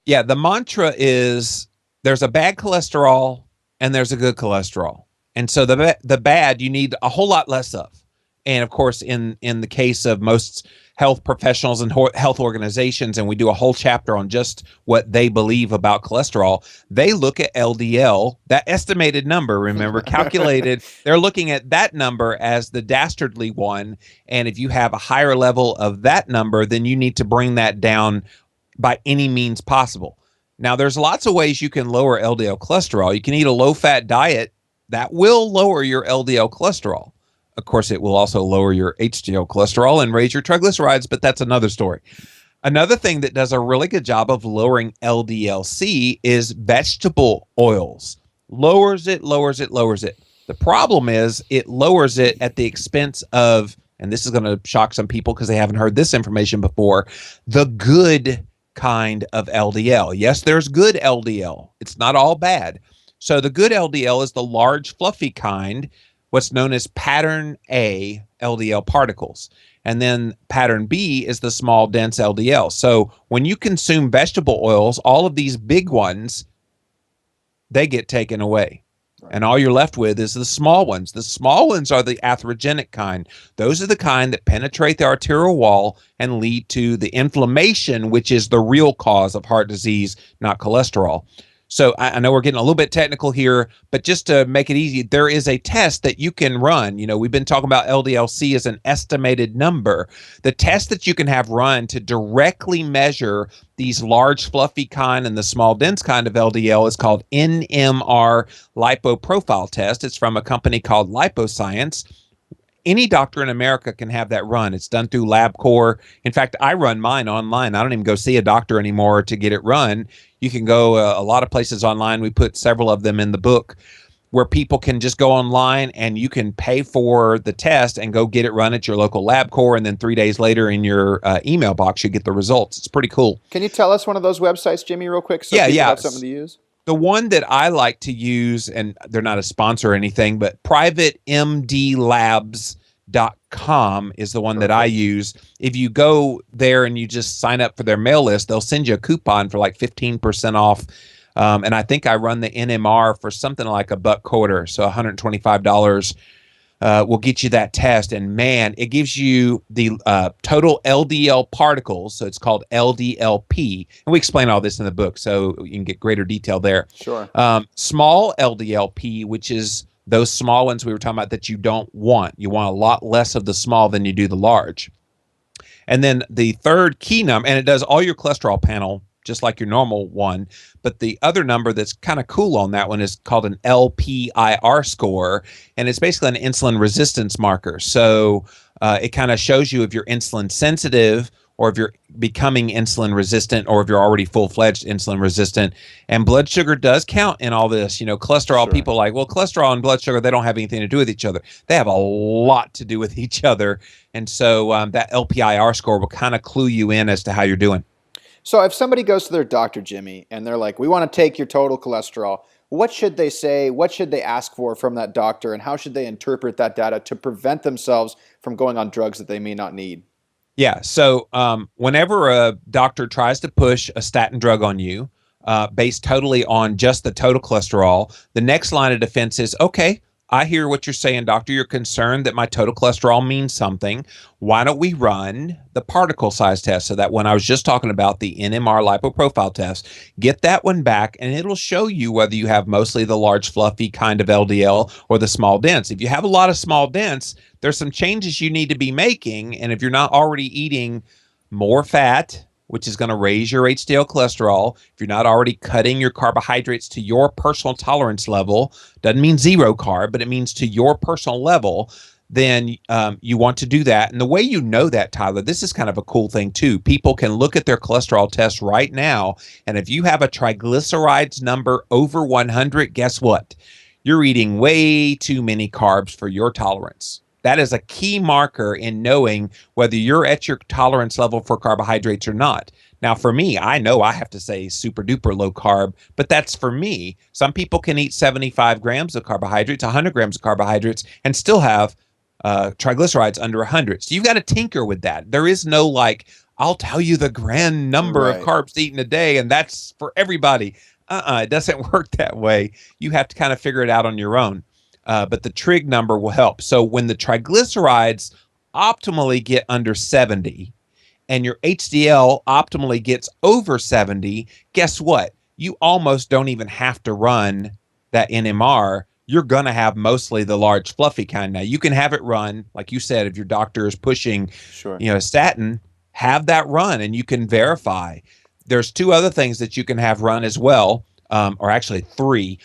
Yeah, the mantra is there's a bad cholesterol and there's a good cholesterol. And so the bad you need a whole lot less of. And of course, in the case of most health professionals and health organizations, and we do a whole chapter on just what they believe about cholesterol, they look at LDL, that estimated number, remember, calculated. They're looking at that number as the dastardly one. And if you have a higher level of that number, then you need to bring that down by any means possible. Now, there's lots of ways you can lower LDL cholesterol. You can eat a low-fat diet. That will lower your LDL cholesterol. Of course, it will also lower your HDL cholesterol and raise your triglycerides, but that's another story. Another thing that does a really good job of lowering LDL-C is vegetable oils. Lowers it, lowers it, lowers it. The problem is it lowers it at the expense of, and this is going to shock some people because they haven't heard this information before, the good kind of LDL. Yes, there's good LDL. It's not all bad. So the good LDL is the large, fluffy kind, what's known as pattern A LDL particles. And then pattern B is the small, dense LDL. So when you consume vegetable oils, all of these big ones, they get taken away. And all you're left with is the small ones. The small ones are the atherogenic kind. Those are the kind that penetrate the arterial wall and lead to the inflammation, which is the real cause of heart disease, not cholesterol. So I know we're getting a little bit technical here, but just to make it easy, there is a test that you can run. You know, we've been talking about LDL-C as an estimated number. The test that you can have run to directly measure these large, fluffy kind and the small, dense kind of LDL is called NMR lipoprofile test. It's from a company called LipoScience. Any doctor in America can have that run. It's done through LabCorp. In fact, I run mine online. I don't even go see a doctor anymore to get it run. You can go a lot of places online. We put several of them in the book where people can just go online and you can pay for the test and go get it run at your local LabCorp. And then 3 days later in your email box, you get the results. It's pretty cool. Can you tell us one of those websites, Jimmy, real quick? So people have something to use. The one that I like to use, and they're not a sponsor or anything, but privatemdlabs.com is the one that I use. If you go there and you just sign up for their mail list, they'll send you a coupon for like 15% off. And I think I run the NMR for something like $1.25, so $125 will get you that test. And man, it gives you the total LDL particles. So it's called LDLP. And we explain all this in the book, so you can get greater detail there. Sure. Small LDLP, which is those small ones we were talking about that you don't want. You want a lot less of the small than you do the large. And then the third key number, and it does all your cholesterol panel just like your normal one. But the other number that's kind of cool on that one is called an LPIR score, and it's basically an insulin resistance marker. So it kind of shows you if you're insulin sensitive or if you're becoming insulin resistant or if you're already full-fledged insulin resistant. And blood sugar does count in all this. You know, cholesterol, sure. People are like, well, cholesterol and blood sugar, they don't have anything to do with each other. They have a lot to do with each other. And so that LPIR score will kind of clue you in as to how you're doing. So if somebody goes to their doctor, Jimmy, and they're like, we want to take your total cholesterol, what should they say? What should they ask for from that doctor? And how should they interpret that data to prevent themselves from going on drugs that they may not need? Yeah. So whenever a doctor tries to push a statin drug on you based totally on just the total cholesterol, the next line of defense is, okay, I hear what you're saying, doctor. You're concerned that my total cholesterol means something. Why don't we run the particle size test? So that one I was just talking about, the NMR lipoprofile test, get that one back and it'll show you whether you have mostly the large fluffy kind of LDL or the small dense. If you have a lot of small dense, there's some changes you need to be making. And if you're not already eating more fat, which is going to raise your HDL cholesterol, if you're not already cutting your carbohydrates to your personal tolerance level, doesn't mean zero carb, but it means to your personal level, then you want to do that. And the way you know that, Tyler, this is kind of a cool thing too. People can look at their cholesterol test right now, and if you have a triglycerides number over 100, guess what? You're eating way too many carbs for your tolerance. That is a key marker in knowing whether you're at your tolerance level for carbohydrates or not. Now, for me, I know I have to say super duper low carb, but that's for me. Some people can eat 75 grams of carbohydrates, 100 grams of carbohydrates, and still have triglycerides under 100. So you've got to tinker with that. There is no like, I'll tell you the grand number of Right. carbs eaten a day, and that's for everybody. It doesn't work that way. You have to kind of figure it out on your own. But the trig number will help. So when the triglycerides optimally get under 70 and your HDL optimally gets over 70, guess what? You almost don't even have to run that NMR. You're going to have mostly the large fluffy kind. Now you can have it run, like you said, if your doctor is pushing, Sure. a statin, have that run and you can verify. There's two other things that you can have run as well, or actually three.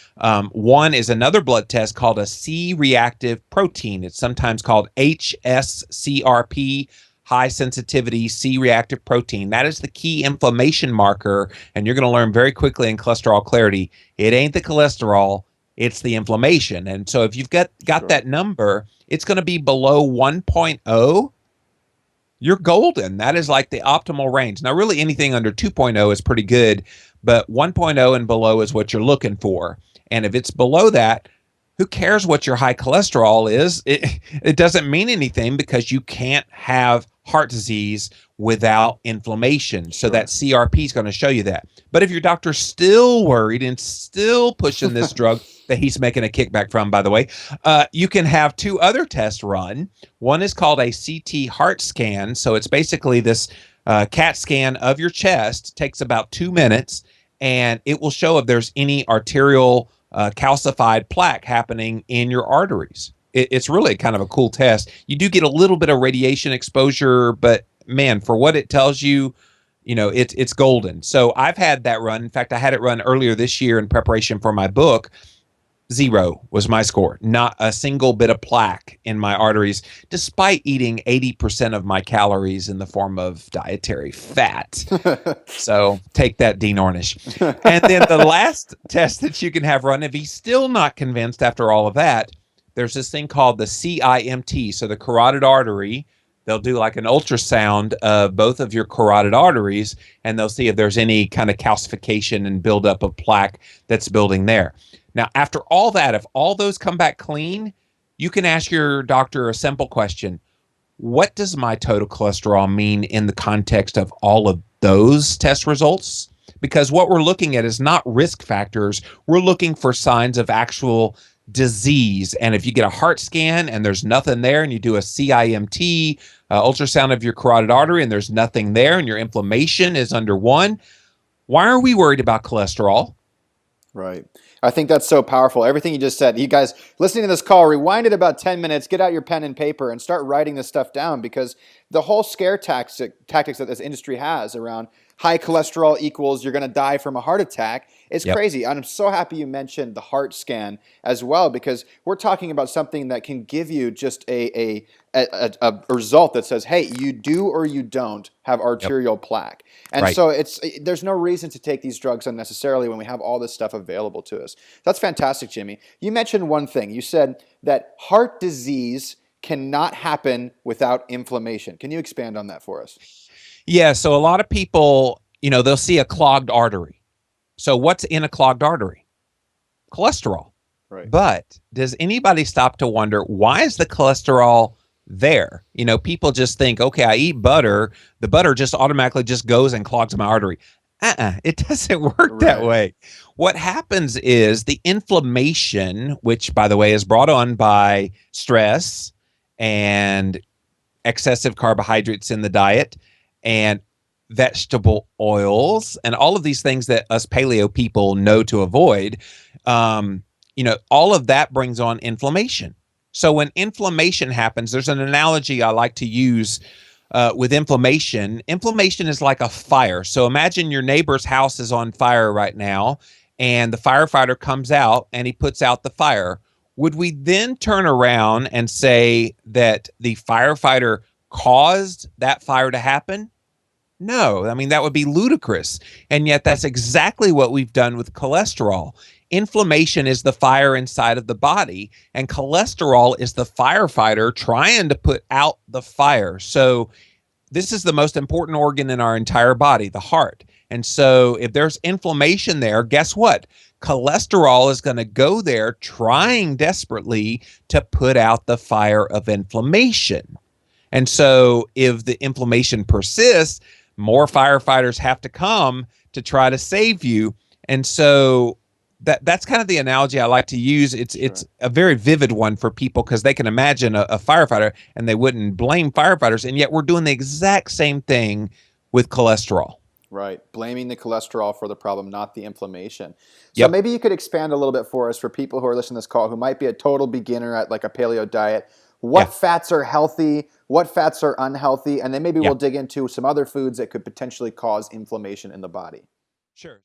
One is another blood test called a C-reactive protein. It's sometimes called HSCRP, high sensitivity C-reactive protein. That is the key inflammation marker, and you're going to learn very quickly in cholesterol clarity, it ain't the cholesterol, it's the inflammation. And so if you've got Sure. that number, it's going to be below 1.0. You're golden. That is like the optimal range. Now, really anything under 2.0 is pretty good, but 1.0 and below is what you're looking for. And if it's below that, who cares what your high cholesterol is? It doesn't mean anything because you can't have heart disease without inflammation. So Sure. that CRP is going to show you that. But if your doctor's still worried and still pushing this drug that he's making a kickback from, by the way, you can have two other tests run. One is called a CT heart scan. So it's basically this CAT scan of your chest. It takes about 2 minutes, and it will show if there's any arterial calcified plaque happening in your arteries. It's really kind of a cool test. You do get a little bit of radiation exposure, but man, for what it tells you, it's golden. So I've had that run. In fact, I had it run earlier this year in preparation for my book. 0 was my score. Not a single bit of plaque in my arteries, despite eating 80% of my calories in the form of dietary fat. So take that, Dean Ornish. And then the last test that you can have run, if he's still not convinced after all of that, there's this thing called the CIMT. So the carotid artery, they'll do like an ultrasound of both of your carotid arteries, and they'll see if there's any kind of calcification and buildup of plaque that's building there. Now, after all that, if all those come back clean, you can ask your doctor a simple question. What does my total cholesterol mean in the context of all of those test results? Because what we're looking at is not risk factors. We're looking for signs of actual disease. And if you get a heart scan and there's nothing there, and you do a CIMT, ultrasound of your carotid artery, and there's nothing there, and your inflammation is under 1, why are we worried about cholesterol? Right. I think that's so powerful. Everything you just said. You guys listening to this call, rewind it about 10 minutes, get out your pen and paper and start writing this stuff down, because the whole scare tactics that this industry has around high cholesterol equals you're going to die from a heart attack is Yep. crazy. And I'm so happy you mentioned the heart scan as well, because we're talking about something that can give you just a result that says, hey, you do or you don't have arterial plaque. And Right. so there's no reason to take these drugs unnecessarily when we have all this stuff available to us. That's fantastic, Jimmy. You mentioned one thing. You said that heart disease cannot happen without inflammation. Can you expand on that for us? Yeah, so a lot of people, they'll see a clogged artery. So what's in a clogged artery? Cholesterol. Right. But does anybody stop to wonder, why is the cholesterol there? People just think, okay, I eat butter, the butter just automatically just goes and clogs my artery. It doesn't work that Right. way. What happens is the inflammation, which by the way is brought on by stress and excessive carbohydrates in the diet and vegetable oils and all of these things that us paleo people know to avoid, all of that brings on inflammation. So when inflammation happens, there's an analogy I like to use with inflammation. Inflammation is like a fire. So imagine your neighbor's house is on fire right now, and the firefighter comes out and he puts out the fire. Would we then turn around and say that the firefighter caused that fire to happen? No, I mean, that would be ludicrous. And yet that's exactly what we've done with cholesterol. Inflammation is the fire inside of the body, and cholesterol is the firefighter trying to put out the fire. So this is the most important organ in our entire body, the heart. And so if there's inflammation there, guess what? Cholesterol is going to go there trying desperately to put out the fire of inflammation. And so if the inflammation persists, more firefighters have to come to try to save you. And so that's kind of the analogy I like to use. It's a very vivid one for people because they can imagine a firefighter and they wouldn't blame firefighters. And yet we're doing the exact same thing with cholesterol. Right. Blaming the cholesterol for the problem, not the inflammation. So Yep. maybe you could expand a little bit for us for people who are listening to this call who might be a total beginner at like a paleo diet. What Yeah. fats are healthy? What fats are unhealthy? And then maybe Yeah. we'll dig into some other foods that could potentially cause inflammation in the body. Sure.